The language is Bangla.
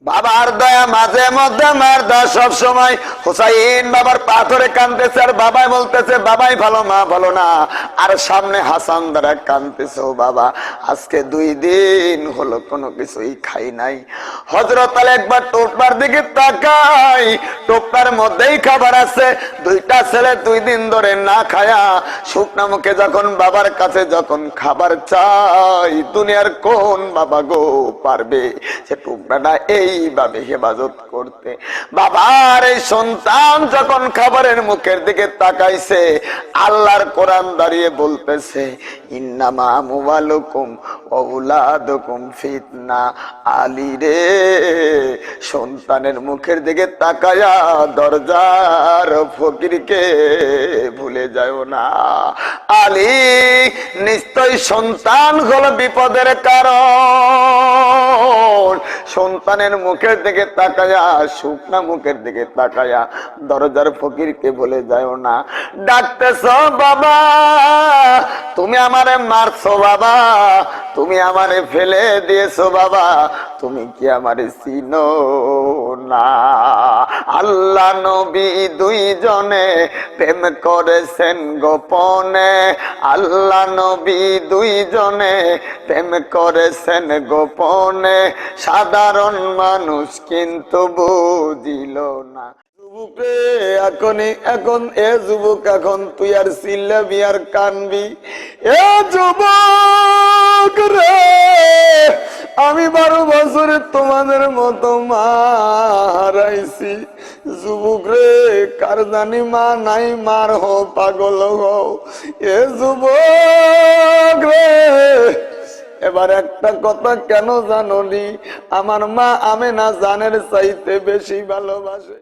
বাবার দয়া মাঝে মধ্যে মার দয়া সব সময়। হুসাইন বাবার পাথরে কাঁদতেছে আর বাবাই বলতেছে বাবাই ভালো মা ভালো না। আর সামনে হাসান দ্বারা কাঁদতেছে, ও বাবা আজকে 2 দিন হলো কোনো কিছুই খাই নাই। হযরত আলী একবার টোপটার দিকে তাকাই, টোপটার মধ্যেই খাবার আছে। 2টা ছেলে 2 দিন ধরে না খায়া শুকনা মুখে যখন বাবার কাছে যখন খাবার চাই, দুনিয়ার কোন বাবা গো পারবে সে টুকরাটা এইভাবে হেফাজত করতে? বাবার এই সন্তান যখন খাবারের মুখের দিকে তাকাইছে, আল্লাহর কোরআন দাঁড়িয়ে বলতেছে ইন্নামা আমওয়ালুকুম ওয়া আওলাদুকুম ফিতনা। আলী রে, সন্তানের মুখের দিকে তাকায়া দরজার ফকিরকে ভুলে যাও না। আলী, নিশ্চয় সন্তান হলো বিপদের কারণ। সন্তানের মুখের দিকে তাকায়া, শুকনা মুখের দিকে তাকায়া দরজার ফকিরকে ভুলে যাও না। ডাকতেছ বাবা, তুমি আমারে মারছো বাবা, তুমি আমারে ফেলে দিয়েছো বাবা, তুমি কি আমারে চিনো না? আল্লাহ নবী 2 জনে প্রেম করেছেন গোপনে, আল্লাহ নবী 2 জনে প্রেম করেছেন গোপনে, সাধারণ মানুষ কিন্তু বুঝিল না। যুবকে এখন এ যুবক, এখন তুই আর চিল্লাবি আর কানবি? এ যুবক রে, আমি 12 বছরে তোমাদের মতো মা হারাইছি। যুবক রে, কার জানি মা নাই, মার হো পাগল হও। এ যুবক রে, এবার একটা কথা কেন জানোনি? আমার মা আমেনা জানের চাইতে বেশি ভালোবাসে।